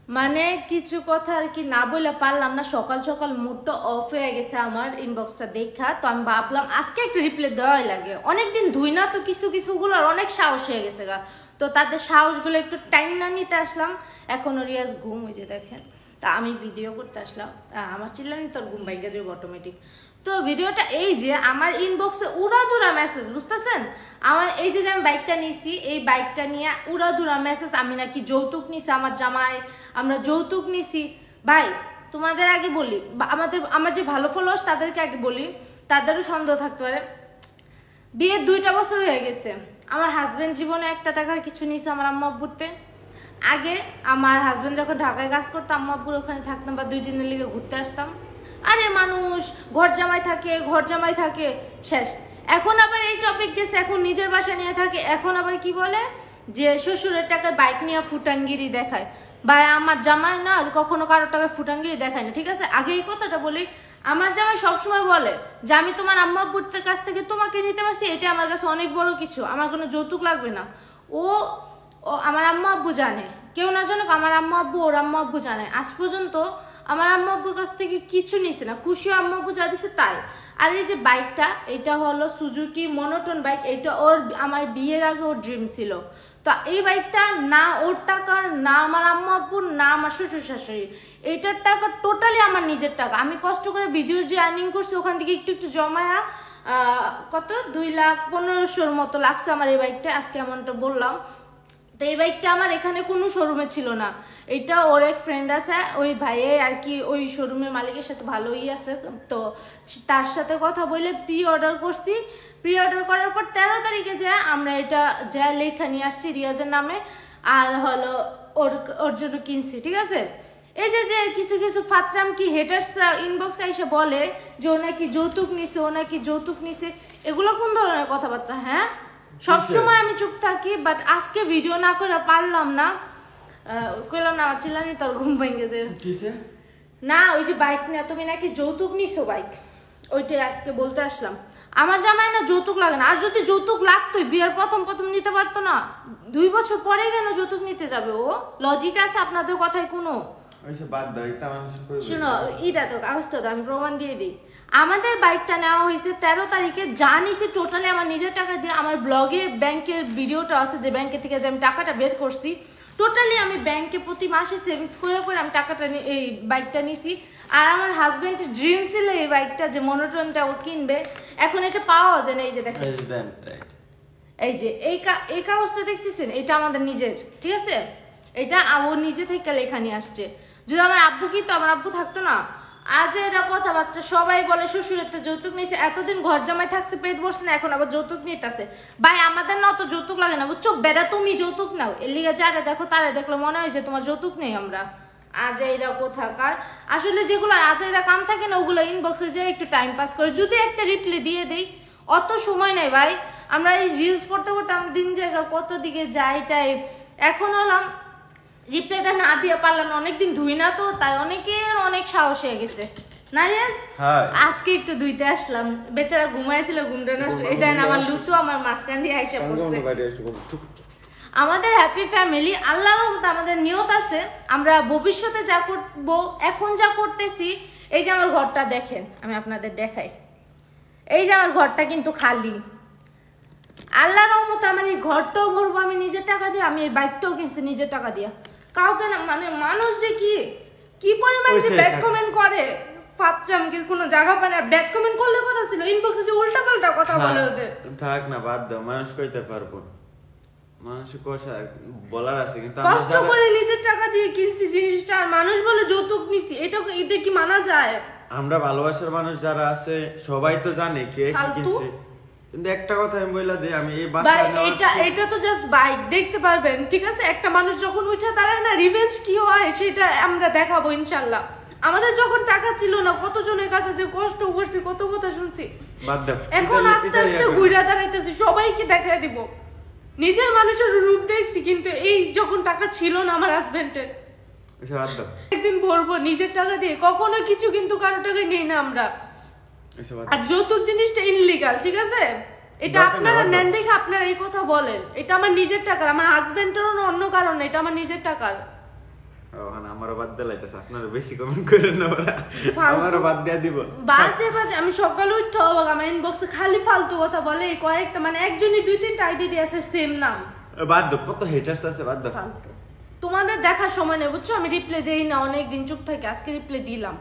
মানে কিছু কথা আর কি না বলে পারলাম না, সকাল সকাল মুডটা অফ হয়ে গেছে আমার ইনবক্সটা দেখা। তো আমি ভাবলাম আজকে একটা রিপ্লাই দেওয়াই লাগে, অনেকদিন ধুই না তো কিছু কিছুগুলোর অনেক সাহস হয়ে গেছে গা। তো তাদের সাহসগুলো একটু টাইম না নিতে আসলাম। এখনো রিয়াজ ঘুম হয়েছে দেখেন, তা আমি ভিডিও করতে আসলাম। আমার চিল্লানি তোর ঘুম ভাইগা যাবে অটোমেটিক। তো ভিডিওটা এই যে আমার ইনবক্সে উড়াদুরা মেসেজ, বুঝতেছেন? আমার এই যে আমি বাইকটা নিয়েছি, এই বাইকটা নিয়ে উড়াদুরা মেসেজ, আমি নাকি যৌতুক নিছি আমার জামাই, আমরা যৌতুক নিছি। ভাই তোমাদের আগে বলি, আমার যে ভালো ফলোয়ার্স তাদেরকে আগে বলি, তাদেরও সন্দেহ থাকতে পারে। বিয়ের 2টা বছর হয়ে গেছে, আমার হাজবেন্ড জীবনে 1 টাকার কিছু নিছে আমার আম্মা আব্বুরতে। আগে আমার হাজবেন্ড যখন ঢাকায় কাজ করতো, আম্মা আব্বুর ওখানে থাকতাম বা 2 দিনের লিগে ঘুরতে আসতাম। আরে মানুষ ঘর জামাই থাকে শেষ। এখন আবার এই টপিক গেছে, এখন নিজের বাসা নিয়ে থাকে। এখন আবার কি বলে যে শ্বশুরের টাকায় বাইক নিয়ে ফুটাঙ্গিরি দেখায়। ভাই আমার জামাই না কখনো কারোর টাকায় ফুটাঙ্গিরি দেখায় না, ঠিক আছে? আগে এই কথাটা বলি, আমার জামাই সবসময় বলে যে আমি তোমার আম্মা আব্বুর কাছ থেকে তোমাকে নিতে পারছি, এটা আমার কাছে অনেক বড় কিছু, আমার কোনো যৌতুক লাগবে না। ও আমার আম্মা আব্বু জানে, কেউ না জানুক, আমার আম্মা আব্বু ওর আম্মা আব্বু জানে। আজ পর্যন্ত আমার আম্মা আব্বুর কাছ থেকে কিছু নিছে না, খুশি আম্মা আব্বু যা দিছে তাই। আর এই যে বাইকটা, এটা হলো সুজুকি মনোটন বাইক। এটা আমার বিয়ের আগে ওর ড্রিম ছিল। তো এই বাইকটা না ওর টাকার, না আমার আম্মা আব্বুর, না আমার শ্বশুর শাশুড়ি, এইটার টাকা টোটালি আমার নিজের টাকা। আমি কষ্ট করে ভিডিওর যে আর্নিং করছি ওখান থেকে একটু একটু জমায়া কত 2,15,000 মতো লাগছে আমার এই বাইকটা, আজকে এমনটা বললাম। তো এই বাইকটা আমার এখানে কোনো শোরুমে ছিল না, এটা ওর এক ফ্রেন্ড আছে, ওই ভাইয়ে আর কি ওই শোরুমের মালিকের সাথে ভালোই আছে। তো তার সাথে কথা বলে প্রি অর্ডার করছি। প্রি অর্ডার করার পর 13 তারিখে যায় আমরা এটা যা লেখা নিয়ে আসছি রিয়াজের নামে, আর হলো ওর জন্য কিনছি, ঠিক আছে? এই যে যে কিছু কিছু ফাতরাম কি হেটার্স ইনবক্সে এসে বলে যে ও নাকি যৌতুক নিছে, এগুলো কোন ধরনের কথাবার্তা? হ্যাঁ, সবসময় আমি চুপ থাকি, বাট আজকে ভিডিও না করে পারলাম না। কইলাম না আমার চিল্লানি তোর ঘুম ভেঙে যে না, ওই যে বাইক নিয়ে তুমি নাকি যৌতুক নিছো বাইক, ওইটাই আজকে বলতে আসলাম। আমার জামাই না যৌতুক লাগে না, আর যদি যৌতুক লাগতোই বিয়ের প্রথম নিতে পারতো না, 2 বছর পরে কেন যৌতুক নিতে যাবে? ও লজিক আছে আপনাদের কথায় কোনো? শুনো, ইটা তো কাগজটা তো আমি প্রমাণ দিয়ে দিই। আমাদের বাইকটা নেওয়া হয়েছে 13 তারিখে, যা নিছি টোটালি আমার নিজের টাকা দিয়ে। আমার ব্লগে ব্যাংকের ভিডিওটা আছে, যে ব্যাংকে থেকে যে আমি টাকাটা বের করছি, টোটালি আমি ব্যাংকে প্রতি মাসে সেভিংস করে আমি টাকাটা এই বাইকটা নিছি। আর আমার হাজবেন্ডের ড্রিম ছিল এই বাইকটা, যে মনোটনটা ও কিনবে। এখন এটা পাওয়া যায় না, এই যে দেখেন, এই যে এই কাগজটা দেখতেছেন, এটা আমাদের নিজের, ঠিক আছে? এটা ও নিজে থেকে লেখা নিয়ে আসছে। যদি আমার আব্বু কি, তো আমার আব্বু থাকতো না। আজ এরা কথাবার্তা সবাই বলে শ্বশুরের তো যৌতুক নিছে, এতদিন ঘর জামাই থাকছে পেট বসছে না, এখন আবার যৌতুক নিতেছে। ভাই আমাদের না অত যৌতুক লাগে না, বুঝছো? বেড়া তুমি যৌতুক নাও, এর লিগে যারা দেখো তারা দেখলে মনে হয় যে তোমার যৌতুক নেই। আমরা আজাইরা কোথাকার, আসলে যেগুলো আজাইরা কাম থাকে না, ওগুলো ইনবক্সে যে একটু টাইম পাস করে যদি একটা রিপ্লাই দিয়ে দেই, অত সময় নেই ভাই। আমরা এই রিলস করতে করতে আমরা দিন জায়গা কত দিকে যাই টাই। এখন হলাম রিপ্লাইটা না দিয়ে পারলাম না, অনেকদিন ধুই না তো, তাই অনেকের অনেক সাহস হয়ে গেছে না রিয়াজ? আজকে একটু ধুইতে আসলাম, বেচারা ঘুমাইছিল, ঘুমটা নষ্ট। এই দেন আমার লুতু আমার মাঝখান দিয়ে আইসা পড়ছে। আমাদের হ্যাপি ফ্যামিলি, আল্লাহর রহমতে আমাদের নিয়ত আছে, আমরা ভবিষ্যতে যা করবো, এখন যা করতেছি। এই যে আমার ঘরটা দেখেন, আমি আপনাদের দেখাই, এই যে আমার ঘরটা কিন্তু খালি। আল্লাহর রহমতে আমার এই ঘরটাও ভরবো আমি নিজের টাকা দিয়ে, আমি এই বাইকটাও কিনছি নিজের টাকা দিয়ে। কাউকে না, মানে মানুষ যে কি পরিমাণ যে ব্যাড কমেন্ট করে, ফাচ্চামকের কোনো জায়গা পায় না। ব্যাড কমেন্ট করলে কথা ছিল, ইনবক্সে যে উল্টা পাল্টা কথা বলে ওদের। থাক না, বাদ দাও, মানুষ কইতে পারবো, মানুষ কথা বলার আছে, কিন্তু কষ্ট করে নিজের টাকা দিয়ে কিনছি জিনিসটা, আর মানুষ বলে যৌতুক নিছি, এটা কি মানা যায়? আমরা ভালোবাসার মানুষ যারা আছে সবাই তো জানে কে কি কিনছে। কিন্তু একটা কথা আমি বইলা দিই, আমি এই বাসা এটা তো জাস্ট বাইক, দেখতে পারবেন, ঠিক আছে? একটা মানুষ যখন উঠে দাঁড়ায় না, রিভেঞ্জ কি হয় সেটা আমরা দেখাবো ইনশাআল্লাহ। আমাদের যখন টাকা ছিল না, কতজনের কাছে যে কষ্ট করছি, কত কথা শুনছি। এখন আস্তে আস্তে ঘুরে দাঁড়াইতেছি, সবাইকে দেখাই দিব। নিজের মানুষের রূপ দেখছি, কিন্তু এই যখন টাকা ছিল না আমার হাজবেন্ডের, একদিন ভরবো নিজের টাকা দিয়ে, কখনো কিছু কিন্তু কারো টাকা নেই না আমরা। আর যৌতুক জিনিসটা ইনলিগাল, ঠিক আছে? এটা আপনারা নেন দেখে আপনারা এই কথা বলেন। এটা আমার নিজের টাকার, আমার হাজবেন্ডেরও অন্য কারণে, এটা আমার নিজের টাকার। আমারও বাদ দিয়ে লাইতেছে, আপনারা বেশি কমেন্ট করেন না, ওরা আমারও বাদ দিয়ে দিব। বাজে আমি সকালে উঠতে অবাক, আমার ইনবক্সে খালি ফালতু কথা বলে, কয়েকটা মানে একজনই 2-3টা আইডি দিয়ে আছে সেম নাম। বাদ দাও, কত হেটার্স আছে, বাদ দাও। তোমাদের দেখার সময় নেই বুঝছো, আমি রিপ্লাই দেই না, অনেকদিন চুপ থাকি, আজকে রিপ্লাই দিলাম।